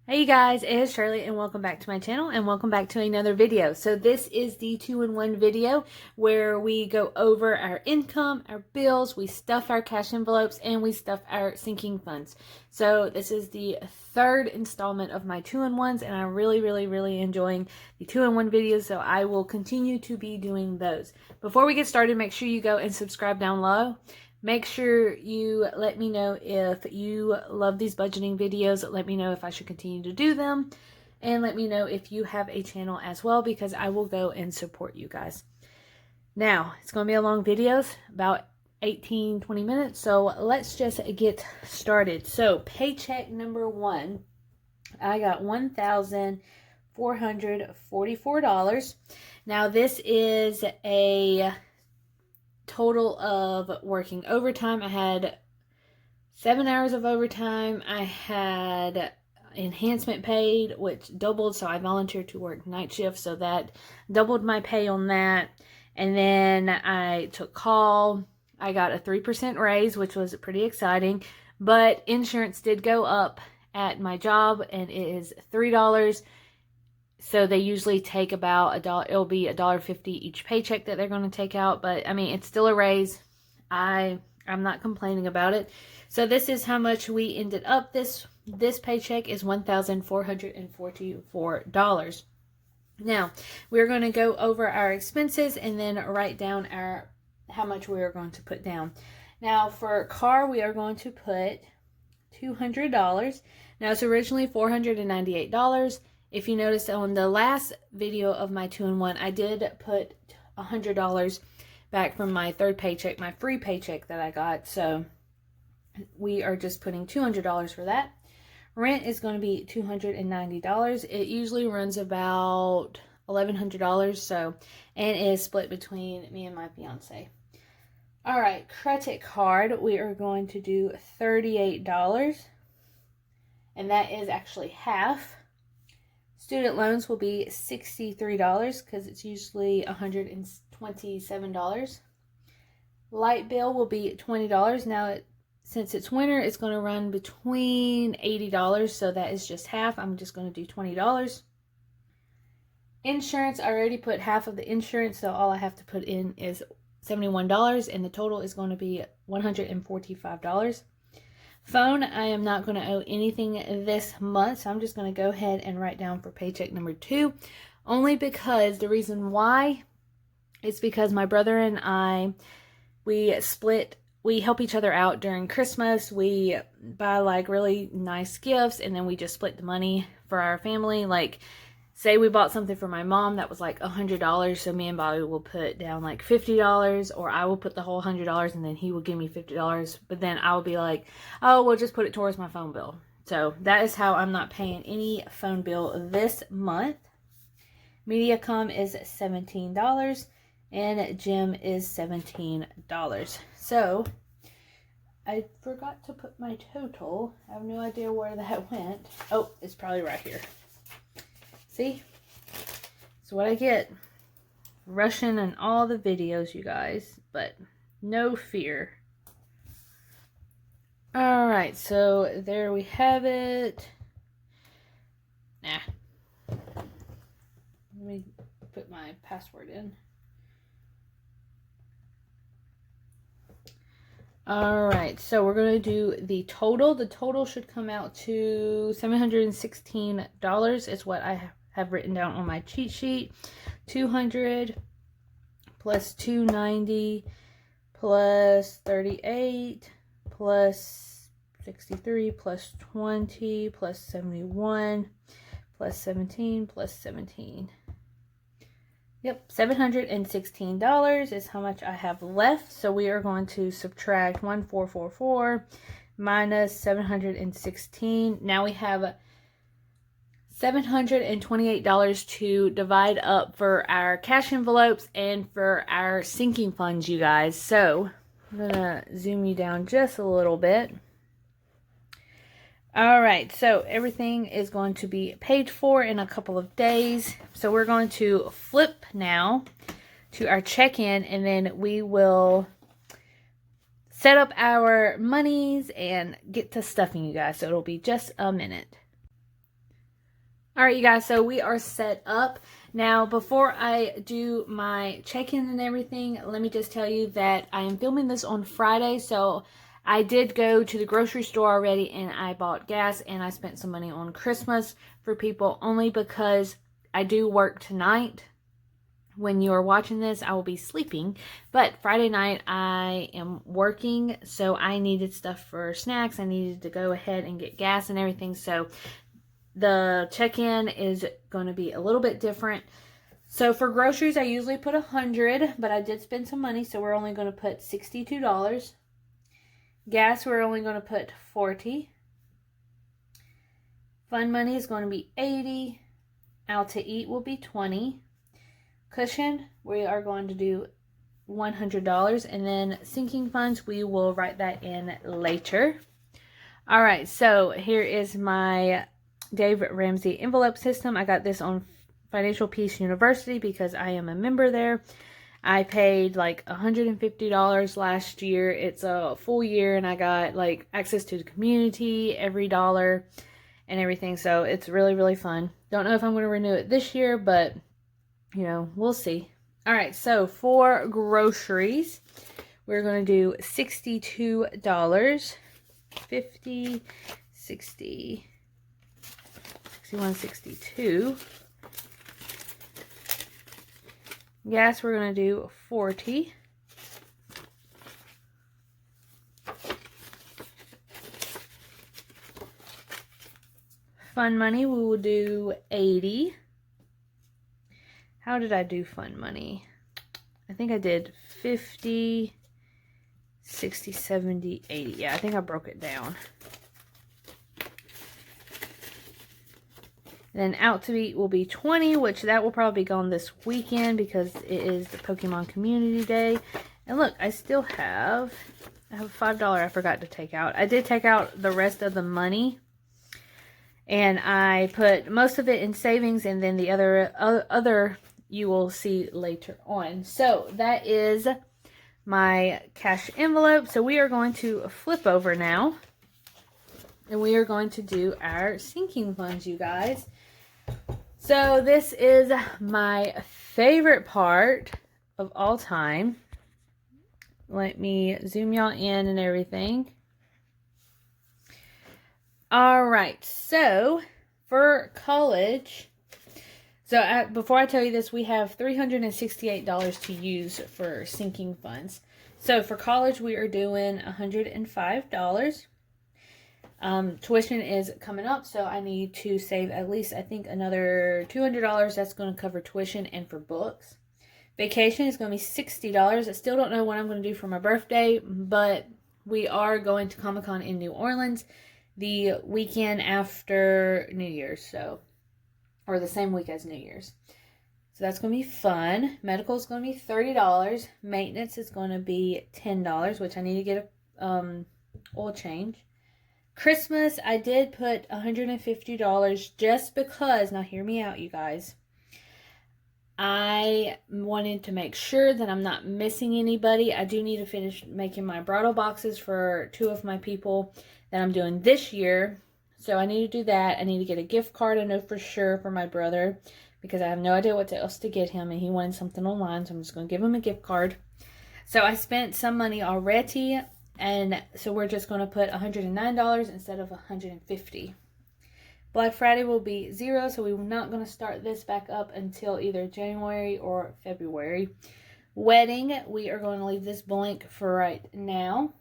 Hey you guys, it is Shirley and welcome back to my channel and welcome back to another video. So this is the 2-in-1 video where we go over our income, our bills, we stuff our cash envelopes, and we stuff our sinking funds. So this is the third installment of my 2-in-1s and I'm really enjoying the 2-in-1 videos, so I will continue to be doing those. Before we get started, make sure you go and subscribe down low. Make sure you let me know if you love these budgeting videos. Let me know if I should continue to do them. And let me know if you have a channel as well, because I will go and support you guys. Now, it's going to be a long video, about 18-20 minutes. So let's just get started. So paycheck number one, I got $1,444. Now this is a total of working overtime. I had 7 hours of overtime. I had enhancement paid, which doubled, so I volunteered to work night shift, so that doubled my pay on that. And then I took call. I got a 3% raise, which was pretty exciting, but insurance did go up at my job, and it is $3. So they usually take about $1. It'll be $1.50 each paycheck that they're going to take out. But I mean, it's still a raise. I'm not complaining about it. So this is how much we ended up. This paycheck is $1,444. Now we're going to go over our expenses and then write down how much we are going to put down. Now for car, we are going to put $200. Now it's originally $498. If you noticed on the last video of my 2-in-1, I did put $100 back from my third paycheck, my free paycheck that I got. So we are just putting $200 for that. Rent is going to be $290. It usually runs about $1,100. So, and it is split between me and my fiance. All right, credit card, we are going to do $38. And that is actually half. Student loans will be $63 because it's usually $127. Light bill will be $20. Now, since it's winter, it's going to run between $80, so that is just half. I'm just going to do $20. Insurance, I already put half of the insurance, so all I have to put in is $71, and the total is going to be $145. Phone, I am not going to owe anything this month, so I'm just going to go ahead and write down for paycheck number 2. Only because the reason why is because my brother and I, we help each other out during Christmas. We buy like really nice gifts, and then we just split the money for our family. Like, say we bought something for my mom that was like $100, so me and Bobby will put down like $50, or I will put the whole $100 and then he will give me $50, but then I will be like, oh, we'll just put it towards my phone bill. So that is how I'm not paying any phone bill this month. Mediacom is $17 and gym is $17. So I forgot to put my total. I have no idea where that went. Oh, it's probably right here. See? That's what I get. Rushing in all the videos, you guys. But no fear. Alright, so there we have it. Let me put my password in. Alright, so we're going to do the total. The total should come out to $716 is what I have written down on my cheat sheet. 200 plus 290 plus 38 plus 63 plus 20 plus 71 plus 17 plus 17. Yep, $716 is how much I have left. So we are going to subtract 1,444 minus 716. Now we have $728 to divide up for our cash envelopes and for our sinking funds, you guys. So I'm going to zoom you down just a little bit. All right, so everything is going to be paid for in a couple of days. So we're going to flip now to our check-in, and then we will set up our monies and get to stuffing, you guys. So it'll be just a minute. All right, you guys, so we are set up. Now, before I do my check-in and everything, let me just tell you that I am filming this on Friday, so I did go to the grocery store already and I bought gas and I spent some money on Christmas for people only because I do work tonight. When you are watching this, I will be sleeping, but Friday night I am working, so I needed stuff for snacks. I needed to go ahead and get gas and everything, so the check-in is going to be a little bit different. So for groceries, I usually put $100, but I did spend some money, so we're only going to put $62. Gas, we're only going to put $40. Fun money is going to be $80. Out to eat will be $20. Cushion, we are going to do $100, and then sinking funds, we will write that in later. All right, so here is my Dave Ramsey envelope system. I got this on Financial Peace University because I am a member there. I paid like $150 last year. It's a full year, and I got like access to the community, every dollar and everything. So it's really, really fun. Don't know if I'm going to renew it this year, but you know, we'll see. All right, so for groceries, we're going to do $62, 50, 60, 61, 62. Gas, we're going to do $40. Fun money, we will do $80. How did I do fun money? I think I did 50, 60, 70, 80. Yeah, I think I broke it down. Then out to eat will be $20, which that will probably be gone this weekend because it is the Pokemon Community Day. And look, I still have, I have $5 I forgot to take out. I did take out the rest of the money, and I put most of it in savings, and then the other you will see later on. So that is my cash envelope. So we are going to flip over now, and we are going to do our sinking funds, you guys. So this is my favorite part of all time. Let me zoom y'all in and everything. All right, so for college, before I tell you this, we have $368 to use for sinking funds. So for college, we are doing $105. Tuition is coming up, so I need to save at least, I think, another $200. That's going to cover tuition and for books. Vacation is going to be $60. I still don't know what I'm going to do for my birthday, but we are going to Comic-Con in New Orleans the weekend after New Year's, or the same week as New Year's. So that's going to be fun. Medical is going to be $30. Maintenance is going to be $10, which I need to get a oil change. Christmas, I did put $150 just because, now hear me out, you guys. I wanted to make sure that I'm not missing anybody. I do need to finish making my bridal boxes for 2 of my people that I'm doing this year. So I need to do that. I need to get a gift card, I know for sure, for my brother, because I have no idea what else to get him, and he wanted something online, so I'm just going to give him a gift card. So I spent some money already, and so we're just going to put $109 instead of $150. Black Friday will be $0, so we're not going to start this back up until either January or February. Wedding, we are going to leave this blank for right now.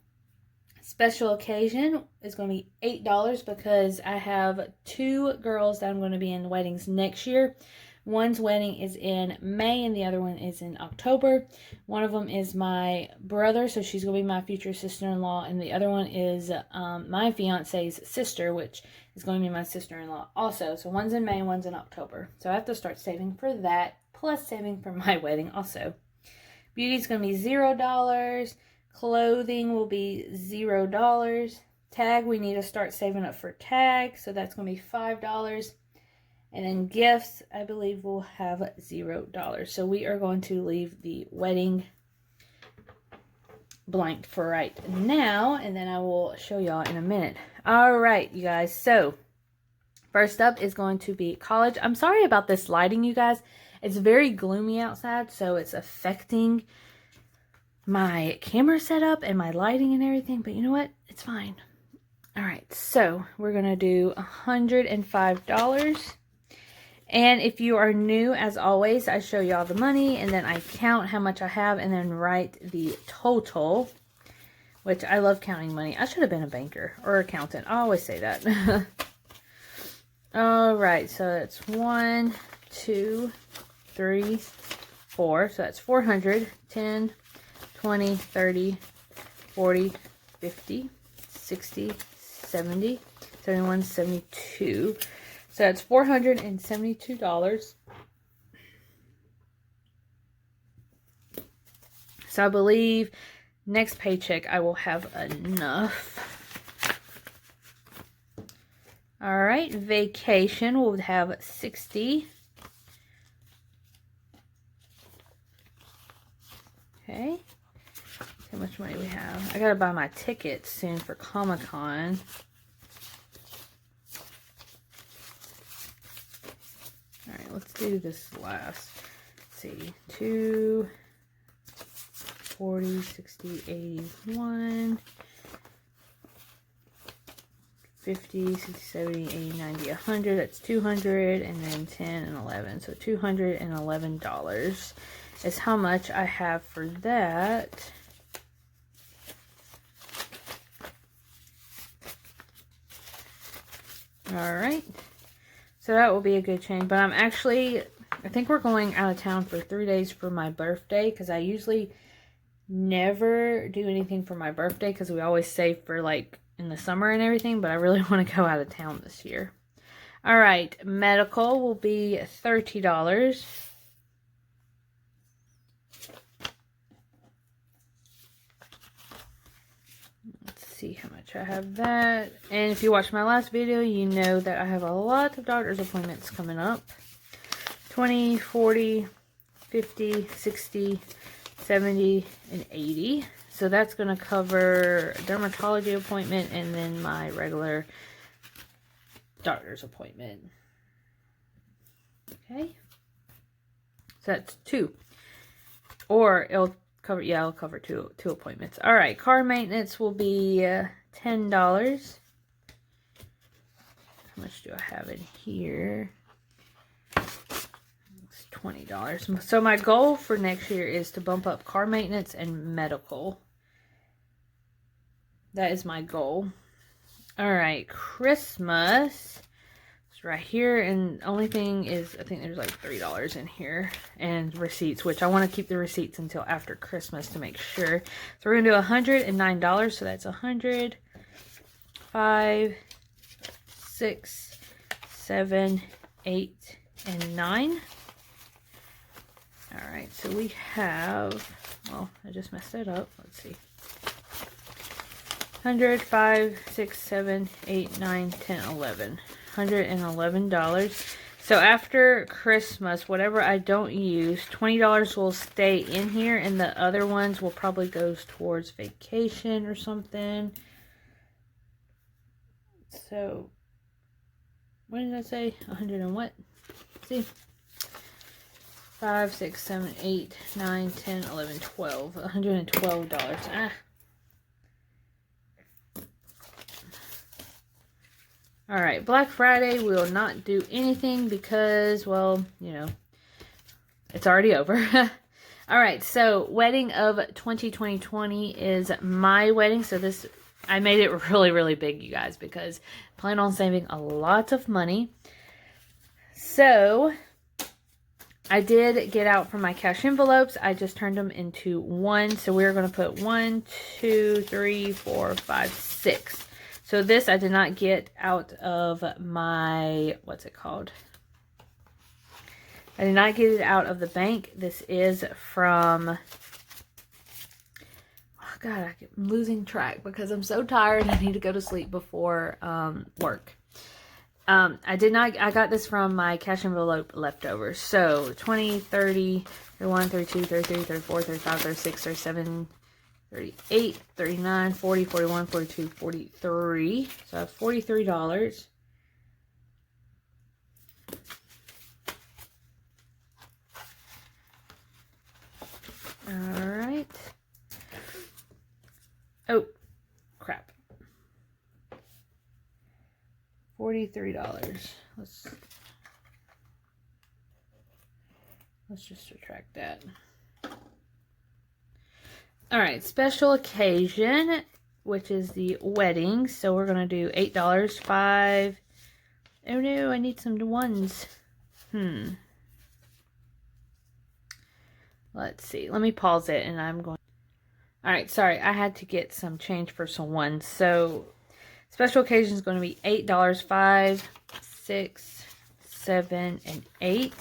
Special occasion is going to be $8 because I have 2 girls that I'm going to be in weddings next year. One's wedding is in May and the other one is in October. One of them is my brother, so she's going to be my future sister-in-law, and the other one is my fiance's sister, which is going to be my sister-in-law also. So one's in May and one's in October. So I have to start saving for that, plus saving for my wedding also. Beauty's going to be $0. Clothing will be $0. Tag, we need to start saving up for tag, so that's going to be $5. And then gifts, I believe, will have $0. So we are going to leave the wedding blank for right now, and then I will show y'all in a minute. All right, you guys. So First up is going to be college. I'm sorry about this lighting, you guys. It's very gloomy outside, so it's affecting my camera setup and my lighting and everything. But you know what? It's fine. All right, so we're going to do $105. And if you are new, as always, I show y'all the money, and then I count how much I have, and then write the total, which I love counting money. I should have been a banker or accountant. I always say that. All right, so that's 1, 2, 3, 4. So that's 400, 10, 20, 30, 40, 50, 60, 70, 71, 72. So that's $472. So I believe next paycheck I will have enough. All right, vacation we'll have 60. Okay. How much money we have? I gotta buy my tickets soon for Comic-Con. All right, let's do this last. Let's see, 2, 40, 60, 81, 50, 60, 70, 80, 90, 100. That's 200, and then 10 and 11. So $211 is how much I have for that. All right. So that will be a good change. But I think we're going out of town for 3 days for my birthday, because I usually never do anything for my birthday because we always save for like in the summer and everything, but I really want to go out of town this year. All right, medical will be $30. Let's see how much I have that. And if you watched my last video, you know that I have a lot of doctor's appointments coming up. 20, 40, 50, 60, 70, and 80. So that's going to cover a dermatology appointment and then my regular doctor's appointment. Okay. So that's 2. Or it'll cover, yeah, I'll cover two appointments. All right. Car maintenance will be $10. How much do I have in here? It's $20. So my goal for next year is to bump up car maintenance and medical. That is my goal. All right, Christmas is right here, and the only thing is I think there's like $3 in here, and receipts, which I want to keep the receipts until after Christmas to make sure. So we're gonna do $109. So that's 100, 5, 6, 7, 8, and 9. All right, so we have, well, I just messed it up. Let's see. 100, 5, 6, 7, 8, 9, 10, 11. $111. So after Christmas, whatever I don't use, $20 will stay in here, and the other ones will probably go towards vacation or something. So, what did I say? 100 and what? Let's see. 5, 6, 7, 8, 9, 10, 11, 12. $112. Ah. All right, Black Friday, we will not do anything because, well, you know, it's already over. All right, so wedding of 2020 is my wedding. So this, I made it really, really big, you guys, because I plan on saving a lot of money. So I did get out from my cash envelopes. I just turned them into 1. So we're going to put 1, 2, 3, 4, 5, 6. So this I did not get out of my, what's it called? I did not get it out of the bank. This is from, oh God, I'm losing track because I'm so tired. I need to go to sleep before work. I got this from my cash envelope leftovers. So 20, 30, 31, 32, 33, 34, 35, 36, 37, 38, 39, 40, 41, 42, 43. So I have $43. All right. Oh, crap. $43. Let's just subtract that. All right, special occasion, which is the wedding. So we're going to do $8, 5. Oh no, I need some ones. Let's see. Let me pause it and I'm going. All right, sorry. I had to get some change for some ones. So special occasion is going to be $8, 5, 6, 7, and 8.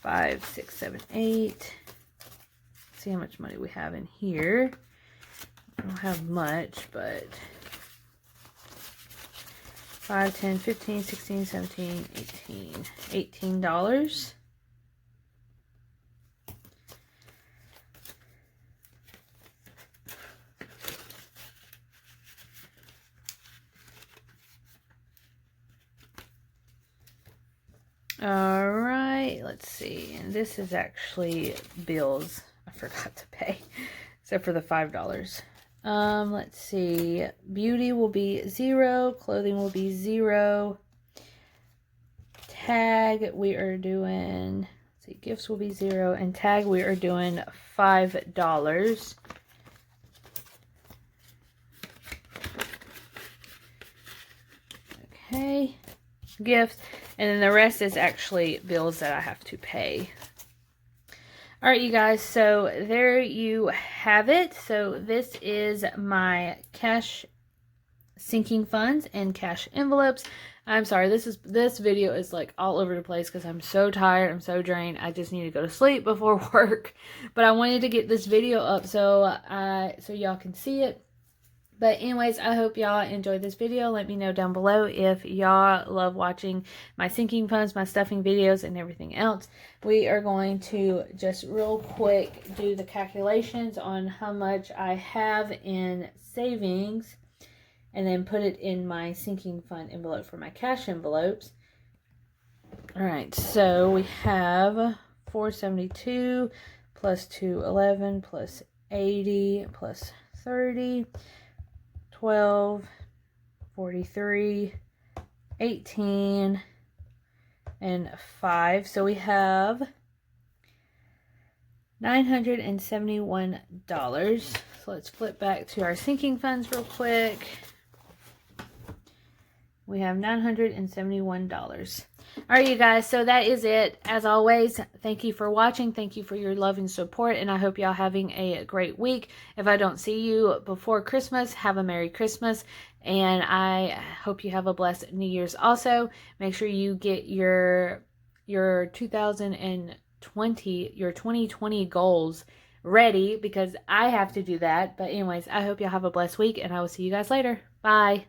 5, 6, 7, 8. See how much money we have in here. I don't have much, but 5, 10, 15, 16, 17, 18. $18. All right, let's see. And this is actually bills I forgot to pay, except for the $5. Let's see. Beauty will be 0. Clothing will be 0. Tag, we are doing, let's see, gifts will be 0. And tag, we are doing $5. Okay. Gifts. And then the rest is actually bills that I have to pay. All right, you guys, so there you have it. So this is my cash sinking funds and cash envelopes. I'm sorry, this video is like all over the place because I'm so tired, I'm so drained. I just need to go to sleep before work. But I wanted to get this video up so y'all can see it. But anyways, I hope y'all enjoyed this video. Let me know down below if y'all love watching my sinking funds, my stuffing videos, and everything else. We are going to just real quick do the calculations on how much I have in savings and then put it in my sinking fund envelope for my cash envelopes. All right, so we have 472 plus 211 plus 80 plus 30. 12, 43, 18, and 5. So we have $971. So let's flip back to our sinking funds real quick. We have $971. All right, you guys, so that is it. As always, thank you for watching. Thank you for your love and support, and I hope y'all having a great week. If I don't see you before Christmas, have a Merry Christmas, and I hope you have a blessed New Year's also. Make sure you get your 2020 goals ready because I have to do that. But anyways, I hope y'all have a blessed week, and I will see you guys later. Bye.